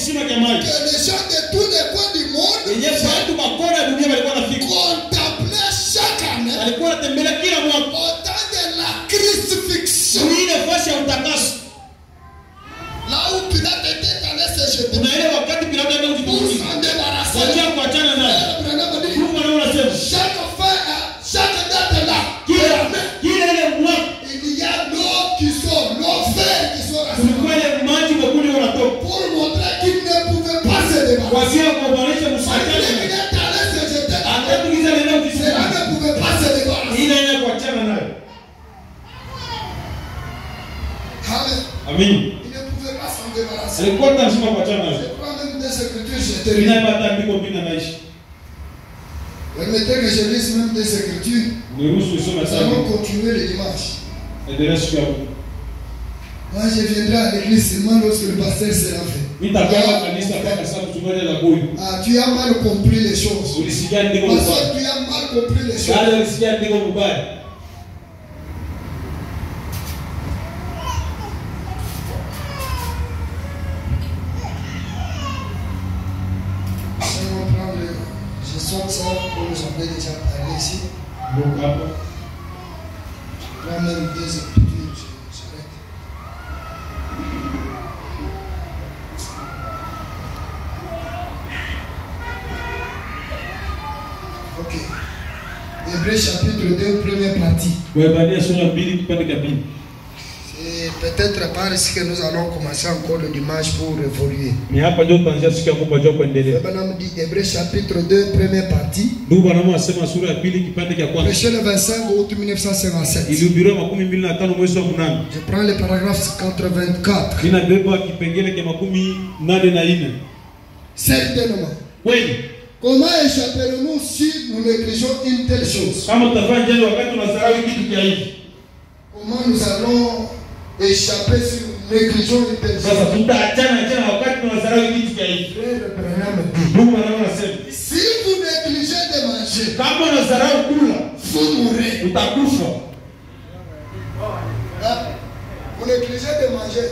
kisima cha maji. Que les gens de tous les coins du monde contemplaient chaque année alikuwa anatembelea kila mwaka au temps de la crucifixion. ile fasi ya utakaso. Là où Pilate était allé se jeter Kuna ile wakati Pilato pour alipokuja s'en débarrasser. kwa kuachana naye. Mungu anasema Chaque fin, chaque date là, kila ile mwaka il y a l'eau qui sort, l'eau verte qui sort à ce kulikuwa moment. ile maji mekundu yanatoka. Pour montrer qu'il ne pouvait pas se débarrasser. Kwa sababu kuonesha Parce msakati. qu'il est allé se jeter. Atakuiza leo Cela kisima. ne pouvait pas se débarrasser. Ile ile kuachana naye. Amen. Amen. Il ne pouvait pas s'en débarrasser. Alikuwa lazima kuachana naye. Je crois même des Écritures, j'ai terminé. Inapata ndiko bila maisha. Permettez que je lise même des Écritures. Niruhusu nisome Nous sana. allons continuer le dimanche. Endelea siku ya Moi, je viendrai à l'église seulement lorsque le pasteur sera fait. nitakaa kanisa mpaka saa mtumoja la boyo. Ah, tu as mal compris les choses. Ulisikia ndiko Parce mbaya. que tu as mal compris les choses. Wale ulisikia ndiko mbaya. Je sens ça comme j'en ai déjà parlé ici. Donc hapo Prends même des Écritures, j'arrête. Ok. Hébreux chapitre 2, première partie. Waebrania sura ya 2 kipande cha 2. C'est peut-être par ici que nous allons commencer encore le dimanche pour évoluer. Ni hapa ndio tutaanzia siku ya Mungu ajua kuendelea. Abraham dit Hébreux chapitre 2, première partie. Ndugu bwana asema sura ya 2 kipande cha kwanza. Prêché le 25 août 1957. Ilihubiriwa 25 mwezi wa 8. Je prends le paragraphe 84. Ninabeba kipengele cha 84. Certainement. Kweli Comment échapperons-nous si nous négligeons une telle chose? kama tutafanya jambo wakati tunasahau kitu cha hivi. Comment nous allons échapper si nous négligeons une telle Sasa chose? tutaachana wakati tunasahau kitu cha hivi. Frère Abraham dit, Mungu anasema si vous négligez de manger, kama unasahau kula vous mourrez. utakufa. Hein? Vous négligez de manger.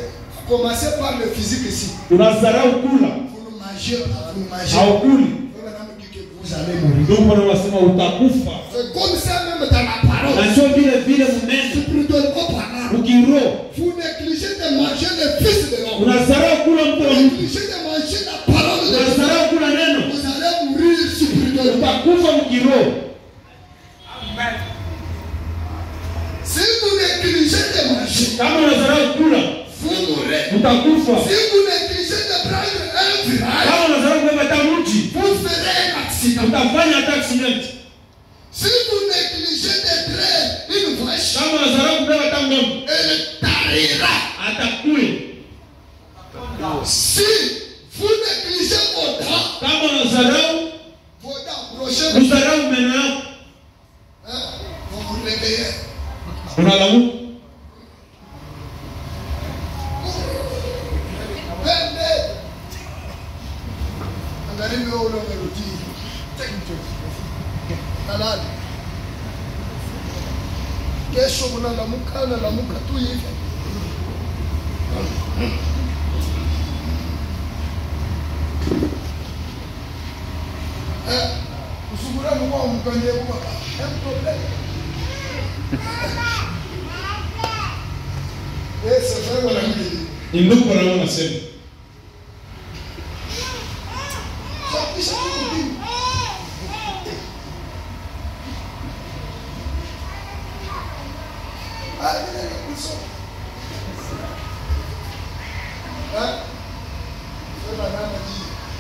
Commencez par le physique ici. Unasahau kula Vous ne mangez pas. Vous ne mangez pas. haukuli. Abraham dit que vous allez mourir. Mungu anasema utakufa. C'est comme ça même dans la parole. Na sio vile mnene Spirituellement parlant. ukiroho Vous négligez de manger le Fils de l'homme. unasahau kula mtu wa Vous Mungu. négligez de manger la parole de Dieu. Unasahau kula neno Vous allez mourir spirituellement. utakufa mkiroho. Si vous négligez de manger, Kama unasahau kula vous mourrez. utakufa. Si vous négligez de prendre un virage, Kama unasahau kubeba tamuti vous ferez un accident. utafanya hata accident. Si vous négligez de traire une vache, Kama unasahau kubeba tamu elle tarira. atakue. Si vous négligez vos dents, Kama unasahau vos dents prochaines, usahau meno yako vous vous réveillez. unalamu. Angalia wewe umerudi. Halali. Kesho unalamuka tu hivi. Usubira mwa mkanye kwa problem. C'est vrai la vie. Ni ndugu anasema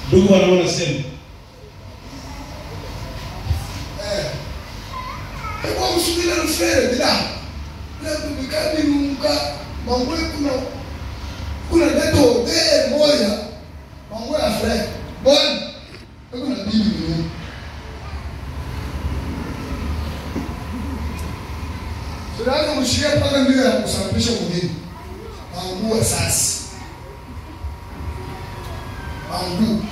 ndugu anasema kwa usubira mfere bila kubikani nunga mangwe kuna neto moja mangwe ya frère bon kuna bibi ni sura mshika paka ndio ya kusafisha mwingine mangu sasa mangu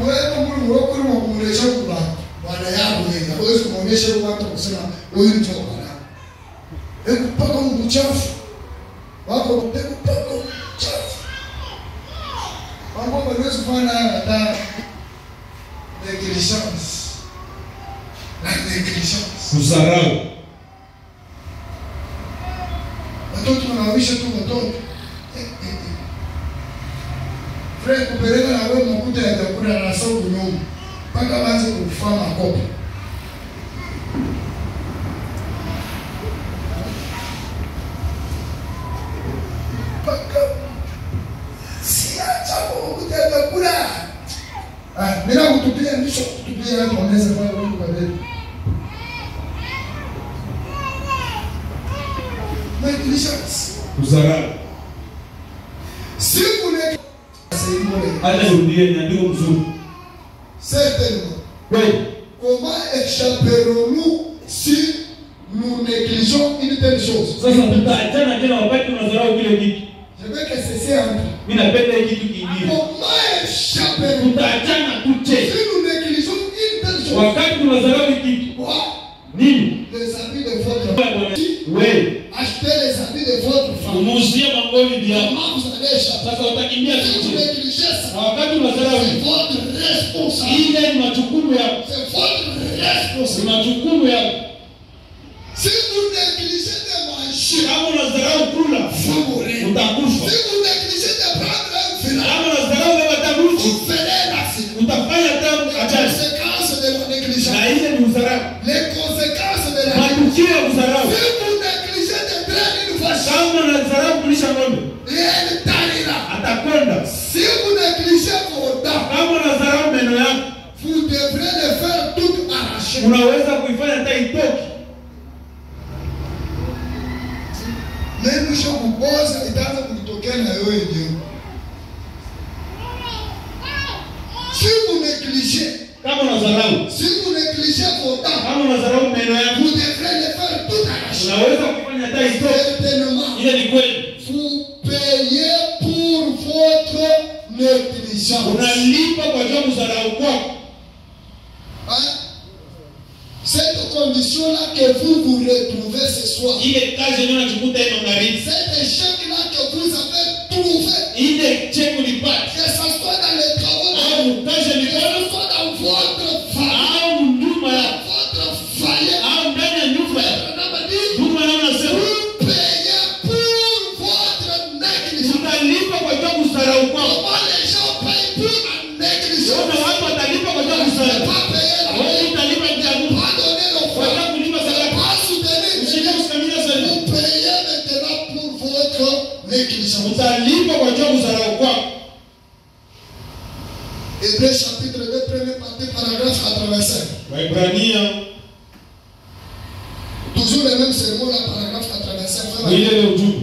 wewe Mungu wako kumwonyesha kwa bwana yako yeye hawezi kumwonyesha watu kusema huyu ndio bwana hebu paka Mungu chafu wako peko chafu. Mambo wanaweza kufanya hata negligence. Na negligence. Kudharau. Watoto wanawisha tu watoto. Frère kupeleka na wewe makuta ya chakula na sababu nyumba. Paka waanze kufanya makopo. Paka siacha makuta ya chakula. Mimi nakutupia nisho kutupia hapo meza kwa wewe kwa wewe. Negligence. Kudharau. Siku ne Hata urudie ni andiko mzuri. certainement. Oui. Comment échapperons-nous si nous négligeons une telle chose? Sasa tutaachana tena wakati tunadharau kile kitu. Je veux que c'est ça. Mimi napenda hiki kitu kingine. Comment échapperons-nous Tutaachana tuche. si nous négligeons une telle chose? Wakati tunadharau kitu. Quoi? Nini? Les habits de votre femme. Wewe Achetez les habits de votre femme. umuuzie mangoli ndio. Comment vous allez échapper? Sasa utakimbia Si vous tuche. négligez ça, Wakati tunadharau c'est votre responsabilité. ile ni majukumu yako. C'est votre responsabilité. Ni majukumu yako. Si vous négligez de manger, Kama unadharau kula, vous mourrez. utakufa. Si vous négligez de prendre un filet, Kama unadharau baba tabuchi, vous ferez l'accident. utafanya tabu Les ajali. conséquences de la négligence. Na ile ni udharau. Les conséquences de la négligence. Matukio ya udharau. Si vous négligez de traire une vache, Kama unadharau kulisha ng'ombe, et elle tarira. atakwenda. Si vous négligez vos dents, Kama unadharau meno yako, vous devrez les faire toutes arrachées. unaweza kuifanya hata itoke. Même mwisho kupoza itaanza kutokea na wewe ndio. Si vous négligez, Kama unadharau, si vous négligez vos dents, kama unadharau meno yako, vous devrez les faire toutes arrachées. unaweza kuifanya hata itoke. Certainement, Ile ni kweli. vous payez pour votre négligence. Unalipa kwa ajili ya udharau kwako. Hein? Cette condition-là que vous retrouvez ce soir, Ile kazi ndio unajikuta ina magharibi. cet échec-là que vous avez trouvé, Ile cheko lipata. que ce soit dans les travaux, Au kazi que lipata. ce soit dans votre famille, Au nyuma ya. votre foyer, Au ndani ya nyumba ya. on a dit, Nyuma ya unasema. vous payez pour votre négligence. Utalipa kwa ajili ya udharau kwako. Comment les gens payent pour la négligence? Ona watu watalipa kwa ajili ya Ne udharau. pas payer la Wewe dette, utalipa jabu. pas donner Kwa l'offrande, ajili ya kulipa ne sadaka. pas soutenir. Ushike kusimamia sadaka. Vous payez maintenant pour votre négligence. Utalipa kwa ajili ya udharau kwako. Hébreux chapitre 2, première partie, paragraphe 85. Waebrania Toujours le même sermon, là, paragraphe 85. ile ile ujumbe.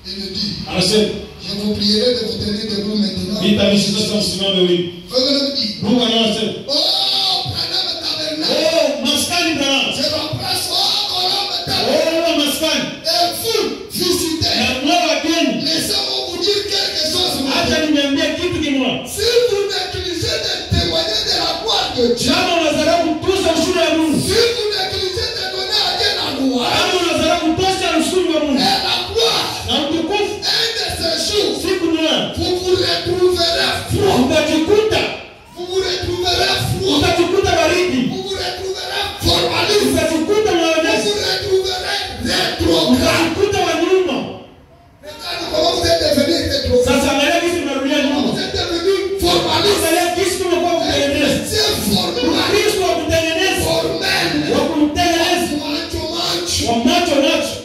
Il le dit. Anasema Je vous prierai de vous tenir debout maintenant. nitamishi sasa msimame wima. Venez me dire. Mungu anasema, Oh, prenez le tabernacle. "Oh, maskani bwana. Je remplace, oh, colombe tabernacle. Oh, maskani." Et vous, visitez. Na mwa wageni, Laissez-moi vous dire quelque chose. acha niambie kitu kimoja. Si vous négligez de témoigner de la gloire de Dieu, Kama unadharau kutuza ushuhuda wa Mungu, si vous négligez de donner à Dieu la gloire, kama unadharau kutoa ushuhuda wa Mungu et la gloire, na utukufu, un de ces jours, siku moja vous vous retrouverez froid. utajikuta Vous vous retrouverez froid. utajikuta baridi, Vous vous retrouverez formaliste. utajikuta Vous maonyesho, vous retrouverez rétrograde. utajikuta wa nyuma. Regardez comment vous êtes devenu rétrograde. Sasa angalia kisi tunarudia Vous nyuma. êtes devenu formaliste. Angalia kisi tumekuwa Un kutengeneza. chrétien formal. Kristo wa kutengeneza, Formel. wa kumtengeneza, Macho, macho. wa macho macho.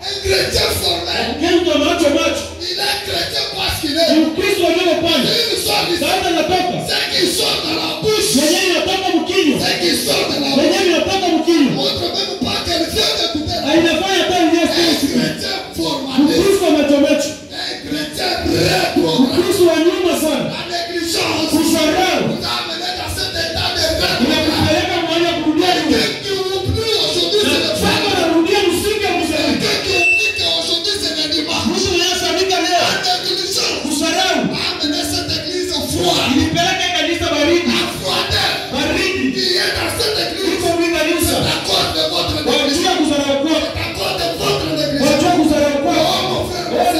Un chrétien formel. Kristo wa macho macho. Il est chrétien parce qu'il est. Ni Ukristo aliyopanda. Il sort du Sasa natoka. ce qui sort dans la bouche. Mwenyewe inatoka mkinywa. Ce qui sort de la bouche. Mwenyewe inatoka mkinywa. Montre même pas qu'elle vient d'écouter. Hainafanya hata Un Yesu. chrétien formaliste. Ukristo wa macho macho. Un chrétien rétrograde. Ukristo wa nyuma sana. La négligence Kusarau. vous a amené dans cet état de rétrograde. Inakupeleka mahali ya kurudia nyuma. Quelqu'un qui oublie aujourd'hui Na c'est le sasa fait. narudia msingi wa kusema. Quelqu'un qui oublie qu'aujourd'hui c'est le dimanche. Mtu anayesamika leo. La négligence Kusarau. a amené cette église froide. Ilipeleka kanisa baridi. La froideur Baridi. qui est dans cette église. Iko mwi kanisa. C'est à cause de votre négligence. Wajua kusarau kwako. C'est à cause de votre négligence. Wajua kusarau kwako. Oh mon frère. Oh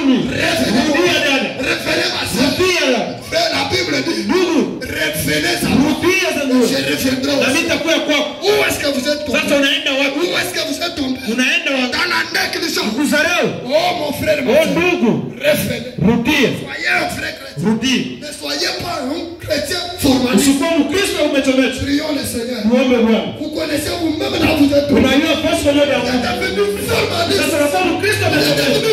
Rudi. Rudia dada. Révélez ma soeur. Rudia. Frère, la Bible dit, Ndugu. révélez sa voix. Rudia za ndugu. Je reviendrai Na aussi. nitakuwa kwako. Où est-ce que vous êtes tombé? Sasa unaenda wapi? Où est-ce que vous êtes tombé? Unaenda wapi? Dans la négligence. Kuzarau. Oh mon frère, ma Oh soeur. ndugu. Révélez. Rudia. Soyez un vrai chrétien. Rudi. Ne soyez pas un chrétien formaliste. Usikuwa Mkristo umechomeka. Prions le Seigneur. Muombe Bwana. Vous connaissez vous-même là où vous êtes tombé. Unajua pasi moja Vous êtes ya devenu formaliste. sasa unakuwa Mkristo Vous êtes umechomeka. devenu